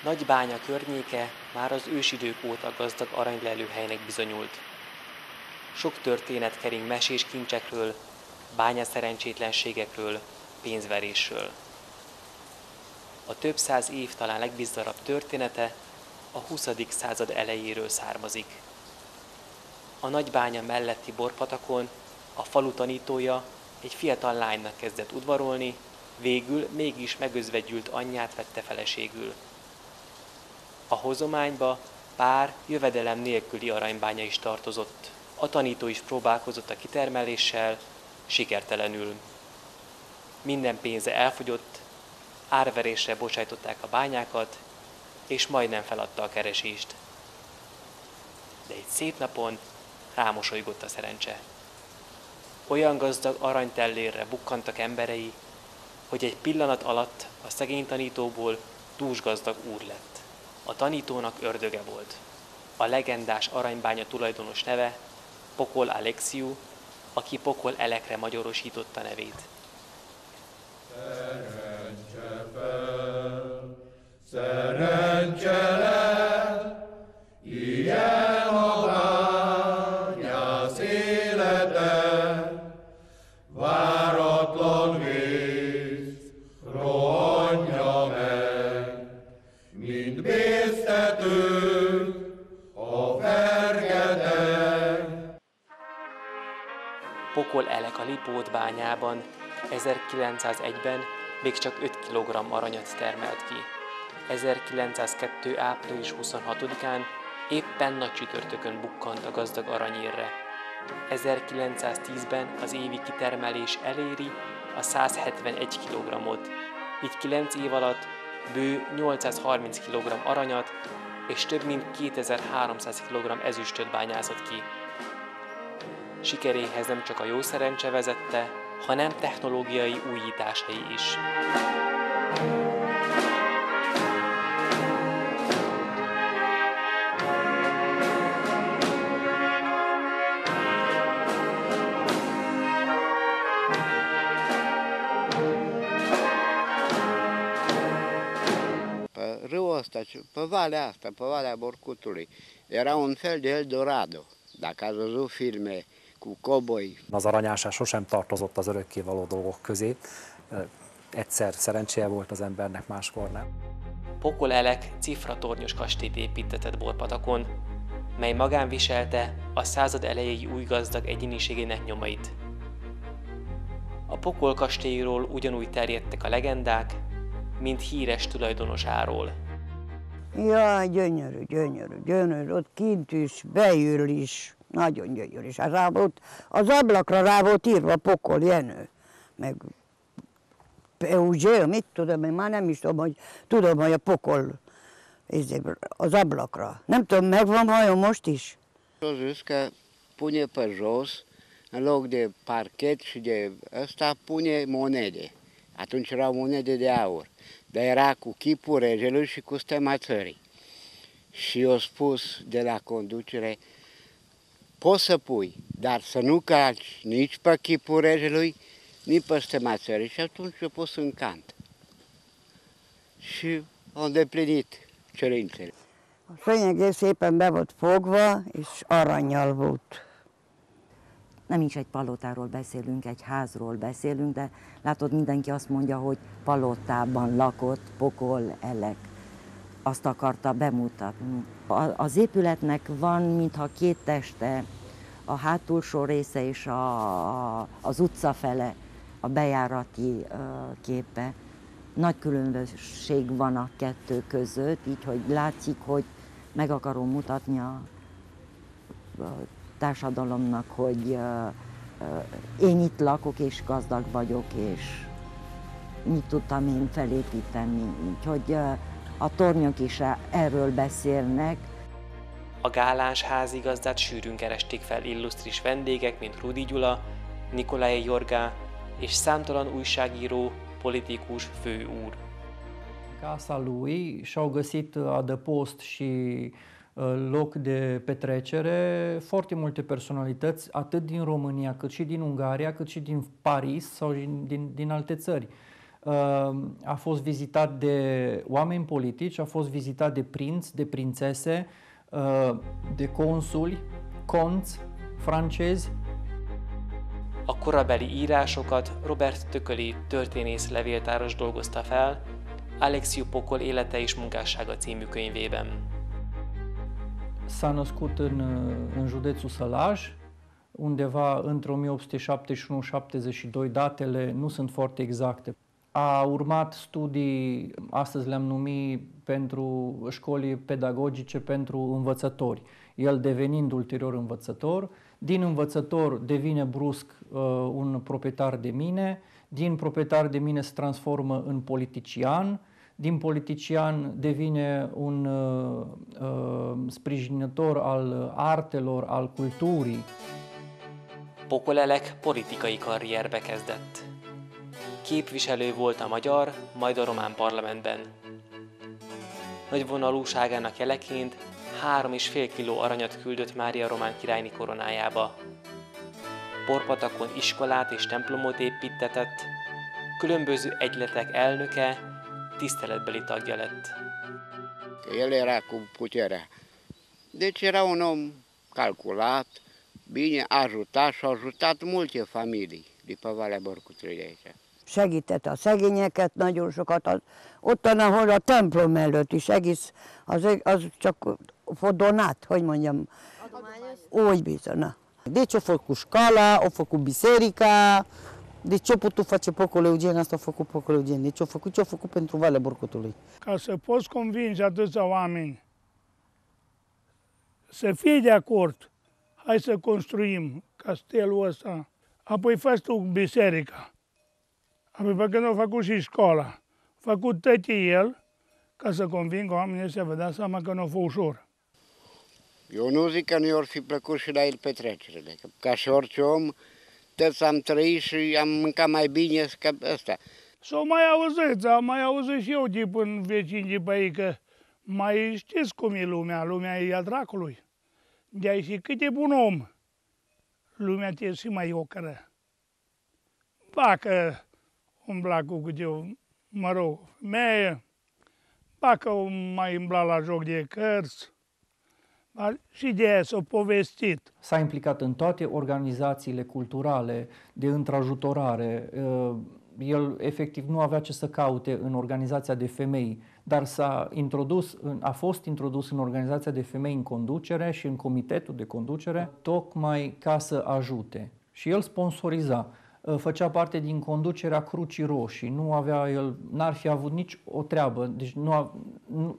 Nagybánya környéke már az ősidők óta gazdag aranylelőhelynek bizonyult. Sok történet kering mesés kincsekről, bányaszerencsétlenségekről, pénzverésről. A több száz év talán legbizarabb története a 20. század elejéről származik. A Nagybánya melletti borpatakon a falu tanítója egy fiatal lánynak kezdett udvarolni, végül mégis megözvegyült anyját vette feleségül. A hozományba pár jövedelem nélküli aranybánya is tartozott. A tanító is próbálkozott a kitermeléssel, sikertelenül. Minden pénze elfogyott, árverésre bocsájtották a bányákat, és majdnem feladta a keresést. De egy szép napon rámosolygott a szerencse. Olyan gazdag aranytellérre bukkantak emberei, hogy egy pillanat alatt a szegény tanítóból dúsgazdag úr lett. A tanítónak ördöge volt. A legendás aranybánya tulajdonos neve Pokol Alexiu, aki Pokol Elekre magyarosította nevét. Szerencse fel, szerencse le, ilyen a bányász élete, váratlan vész rohanja meg, mint bésztetők a fergetek. Pokol Elek a Lipót bányában 1901-ben még csak 5 kg aranyat termelt ki. 1902. április 26-án éppen nagy csütörtökön bukkant a gazdag aranyérre. 1910-ben az évi kitermelés eléri a 171 kg-ot, így 9 év alatt bő 830 kg aranyat és több mint 2300 kg ezüstöt bányászott ki. Sikeréhez nem csak a jó szerencse vezette, hanem technológiai újításai is. Râul ăsta, pe valea asta, pe Valea Borcutului, era un fel de Eldorado. Dacă ați văzut filme cu cowboy. Az aranyásás sosem tartozott az örökkévaló dolgok közé. Egyszer szerencséje volt az embernek, máskor nem. Pokol Elek cifratornyos kastélyt építtetett borpatakon, mely magán viselte a század elejéi új gazdag egyéniségének nyomait. A Pokol kastélyról ugyanúgy terjedtek a legendák, mint híres tulajdonosáról. Jaj, gyönyörű, gyönyörű, gyönyörű, ott kint is, bejül is, nagyon gyönyörű. És az ablakra rá volt írva Pokol Jenő, meg Eugél, mit tudom, én már nem is tudom, hogy a Pokol az ablakra. Nem tudom, megvan vajon most is? A zis că pune pe jos, în loc de parchet și de ăsta, pune monede. Atunci erau monede de aur, dar era cu chipul regelui și cu stema țării. Și eu spus de la conducere, poți să pui, dar să nu calci nici pe chipul regelui, nici pe stema țării. Și atunci eu pot să încant. Și am îndeplinit cerințele. A szőnyegé szépen be volt fogva, és aranyjal volt. Nem is egy palotáról beszélünk, egy házról beszélünk, de látod, mindenki azt mondja, hogy palotában lakott Pokol Elek. Azt akarta bemutatni. Az épületnek van mintha két teste, a hátulsó része és az utca fele, a bejárati képe. Nagy különbség van a kettő között, így hogy látszik, hogy meg akarom mutatni a társadalomnak, hogy én itt lakok és gazdag vagyok, és mit tudtam én felépíteni. Úgyhogy a tornyok is erről beszélnek. A gáláns házigazdát sűrűn keresték fel illusztris vendégek, mint Rudi Gyula, Nicolae Iorga és számtalan újságíró, politikus, főúr. Casa lui și-au găsit adăpost și loc de petrecere foarte multe personalități, atât din România, cât și din Ungaria, cât și din Paris sau din alte țări. A fost vizitat de oameni politici, a fost vizitat de prinți, de prințese, de consuli, conți francezi. A korabeli írásokat Robert Tököli történész levéltáros dolgozta fel Alexiu Pocol élete és munkássága című könyvében. S-a născut în județul Sălaj, undeva între 1871-72, datele nu sunt foarte exacte. A urmat studii, astăzi le-am numit pentru școli pedagogice pentru învățători. El devenind ulterior învățător, din învățător devine brusc un proprietar de mine, din proprietar de mine se transformă în politician, din politician devine un sprijinitor al artelor, al kultúrii. Pocol Elek politikai karrierbe kezdett. Képviselő volt a magyar, majd a román parlamentben. Nagyvonalúságának jeleként 3,5 kiló aranyat küldött Mária román királyné koronájába. Porpatakon iskolát és templomot építtetett, különböző egyletek elnöke, tiszteletbeli tagja lett. El era cu puterea. Deci era un om calculat, bine ajutat și a ajutat multe familii de pe Valea Bărcutului de aici. Segített a szegényeket, nagyon sokat. Ottan, ahol a templom előtt is egész, az csak fodonát, hogy mondjam, úgy bizony. Deci a făcut școala, a făcut biserica, de ce a putut face Pocol Eugen, asta a făcut Pocol Eugen. Deci a făcut ce a făcut pentru Valea Bărcutului. Ca să poți convinge atâția oameni să fie de acord, hai să construim castelul ăsta, apoi faci tu biserica, apoi pe când a făcut și școala, a făcut tăti el, ca să convingă oamenii să vă dați seama că nu a fost ușor. Eu nu zic că nu i-or fi plăcut și la el petrecerile, că ca și orice om, toți am trăit și am mâncat mai bine ca ăsta. S-o mai auzit și eu de până vecini de pe aici, că mai știți cum e lumea e a dracului. De aici și cât e bun om, lumea te și mai ocără. Bacă umbla cu câte, mă rog, femeie, bacă mai umbla la joc de cărți, și de aia s-a povestit. S-a implicat în toate organizațiile culturale de întrajutorare. El efectiv nu avea ce să caute în organizația de femei, dar a fost introdus în organizația de femei în conducere și în comitetul de conducere, tocmai ca să ajute. Și el sponsoriza. Făcea parte din conducerea Crucii Roșii, n-ar fi avut nici o treabă, deci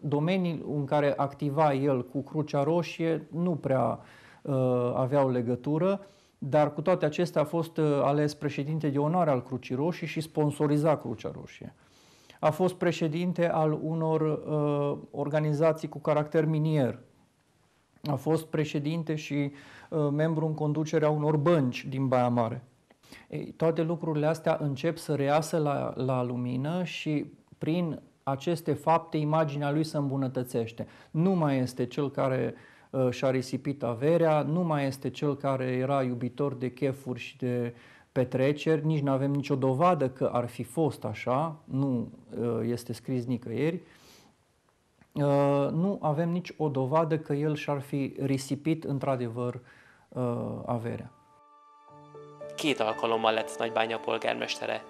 domenii în care activa el cu Crucea Roșie nu prea aveau legătură, dar cu toate acestea a fost ales președinte de onoare al Crucii Roșii și sponsoriza Crucea Roșie. A fost președinte al unor organizații cu caracter minier. A fost președinte și membru în conducerea unor bănci din Baia Mare. Toate lucrurile astea încep să reiasă la lumină și prin aceste fapte imaginea lui se îmbunătățește. Nu mai este cel care și-a risipit averea, nu mai este cel care era iubitor de chefuri și de petreceri, nici nu avem nicio dovadă că ar fi fost așa, nu este scris nicăieri. Nu avem nici o dovadă că el și-ar fi risipit într-adevăr averea. 2 alkalommal lett Nagybánya polgármestere.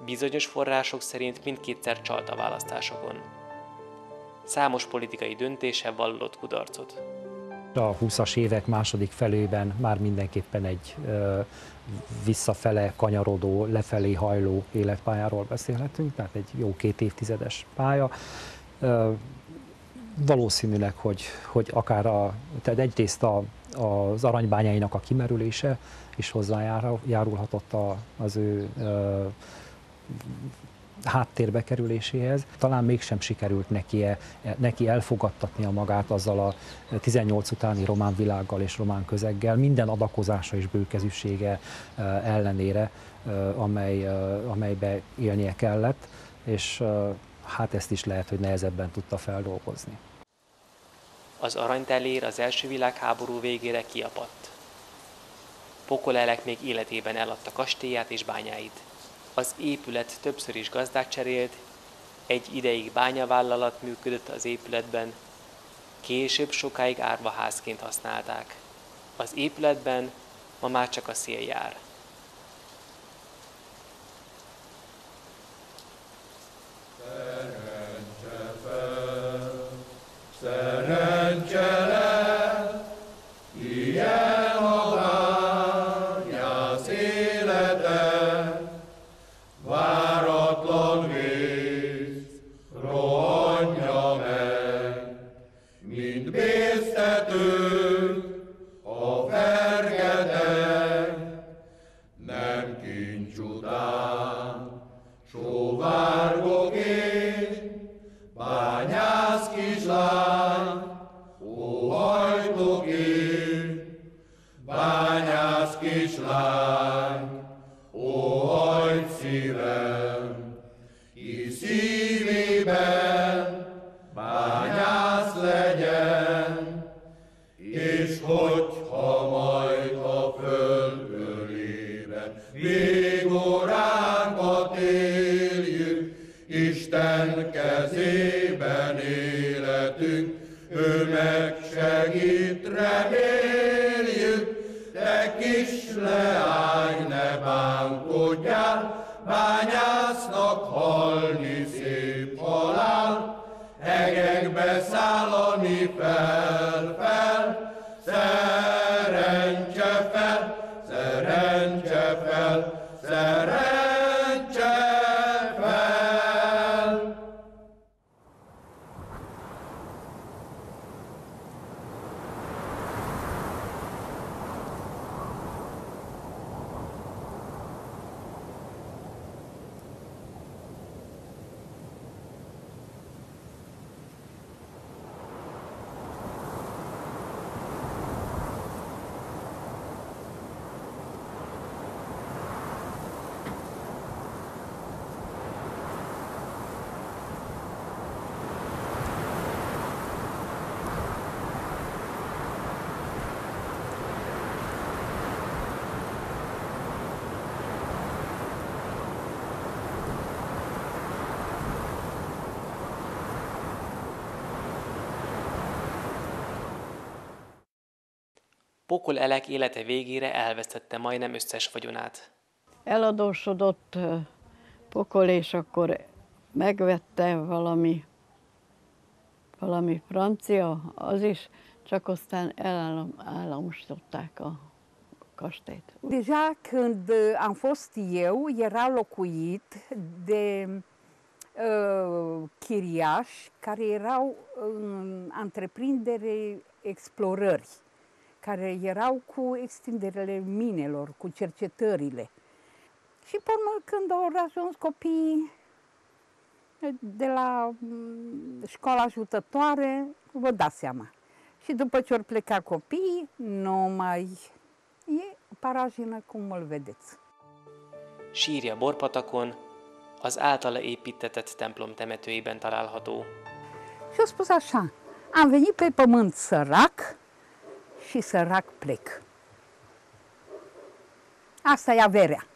Bizonyos források szerint mindkétszer csalt a választásokon. Számos politikai döntése vallott kudarcot. A 20-as évek második felében már mindenképpen egy visszafele kanyarodó, lefelé hajló életpályáról beszélhetünk, tehát egy jó 2 évtizedes pálya. Valószínűleg, hogy akár tehát egyrészt az aranybányainak a kimerülése is hozzájárulhatott az ő háttérbe kerüléséhez. Talán mégsem sikerült neki elfogadtatnia magát azzal a 18 utáni román világgal és román közeggel, minden adakozása és bőkezűsége ellenére, amelybe élnie kellett, és hát ezt is lehet, hogy nehezebben tudta feldolgozni. Az aranytellér az első világháború végére kiapadt. Pocol Elek még életében eladta kastélyát és bányáit. Az épület többször is gazdát cserélt, egy ideig bányavállalat működött az épületben, később sokáig árvaházként használták. Az épületben ma már csak a szél jár. Szerencse lett, ilyen a bányász élete, váratlan vész rohanja meg, mint bésztetőt a fergedeg, nem kincs után sóvárgok én, bányász kislány, óhajtok én, bányász kislány, óhajt szívem, ki szívében bányász legyen, és hogyha majd a föld ölében végóránkat éljük, Isten kezében életünk, ő megsegít, reméljük, te kis leány, ne bánkodjál, bányásznak halni szép halál, hegekbe szállani fel, szerencse fel, szerencse fel, szerencse fel. Pokol Elek élete végére elvesztette majdnem összes vagyonát. Eladósodott Pokol, és akkor megvette valami francia, az is, csak aztán elállamosították a kastélyt. Deja când am fost eu, era locuit de chiriași care erau în întreprindere explorări, care erau cu extinderele minelor, cu cercetările. Și pe urmă, când au ajuns copiii de la școala ajutătoare, vă dați seama. Și după ce ori pleca copiii, nu mai e parajină cum îl vedeți. Sírja Borpatakon, az általa építetett templom temetőjében található. Și a spus așa, am venit pe pământ sărac și sărac plec. Asta e averea.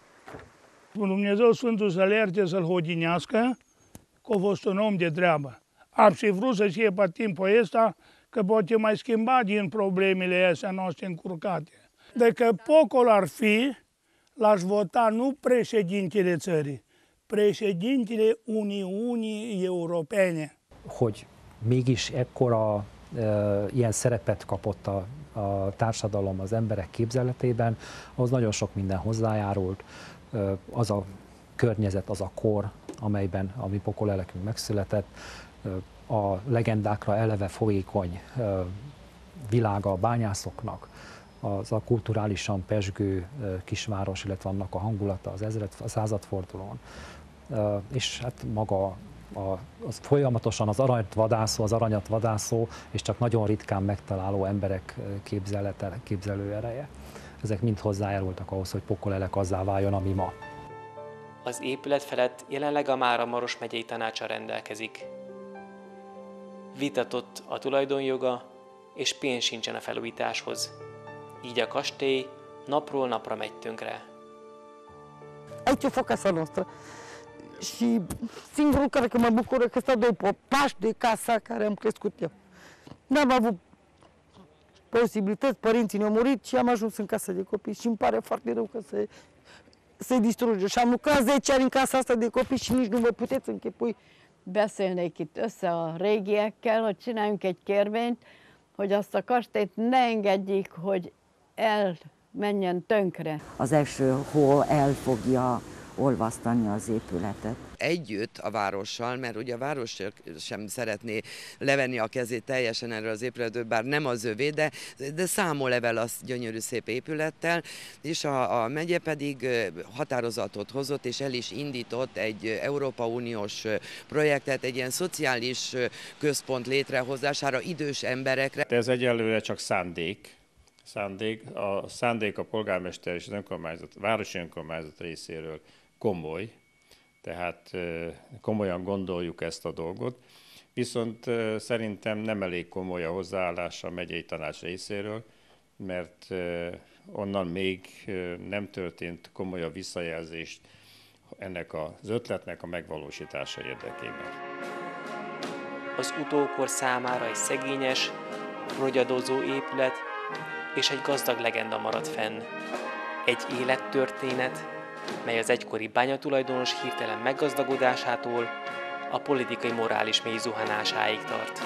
Dumnezeu Sfântul să-l ierte, să-l hodinească, că a fost un om de treabă. Am și vrut să știe pe timpul ăsta că poate mai schimba din problemele astea noastre încurcate. Dacă Pocol ar fi, l-aș vota nu președintele țării, președintele Uniunii Europene. Hogy mégis ekkora ilyen szerepet kapott a társadalom az emberek képzeletében, ahhoz nagyon sok minden hozzájárult. Az a környezet, az a kor, ami Pokol Elekünk megszületett, a legendákra eleve folyékony világa a bányászoknak, az a kulturálisan pezsgő kisváros, illetve annak a hangulata a századfordulón. És hát maga az folyamatosan az aranyat vadászó, és csak nagyon ritkán megtaláló emberek képzelőereje. Ezek mind hozzájárultak ahhoz, hogy Pokol Elek azzá váljon, ami ma. Az épület felett jelenleg a Máramaros megyei tanácsa rendelkezik. Vitatott a tulajdonjoga, és pénz sincsen a felújításhoz. Így a kastély napról napra megy tönkre. Aici a fost casa noastră. Și singurul care mă bucură că stau doi pași de casa care am crescut eu. N-am avut posibilități, părinții ne-au murit și am ajuns în casa de copii și îmi pare foarte rău că se distruge. Și am lucrat 10 ani în casa asta de copii și nici nu vă puteți închipui. Beszélnék itt össze a régiekkel, hogy csináljunk egy kérvényt, hogy azt a kastélyt ne engedjék, hogy elmenjen tönkre. Az eső hó el fogja olvasztani az épületet. Együtt a várossal, mert ugye a város sem szeretné levenni a kezét teljesen erről az épületről, bár nem az övé, de számol az gyönyörű szép épülettel, és a megye pedig határozatot hozott, és el is indított egy Európa Uniós projektet, egy ilyen szociális központ létrehozására idős emberekre. Ez egyelőre csak szándék. A szándék a polgármester és az önkormányzat, városi önkormányzat részéről komoly, tehát komolyan gondoljuk ezt a dolgot, viszont szerintem nem elég komoly a hozzáállás a megyei tanács részéről, mert onnan még nem történt komoly a visszajelzés ennek az ötletnek a megvalósítása érdekében. Az utókor számára egy szegényes, rogyadozó épület és egy gazdag legenda maradt fenn. Egy élettörténet, mely az egykori bányatulajdonos hirtelen meggazdagodásától a politikai morális mélyzuhanásáig tart.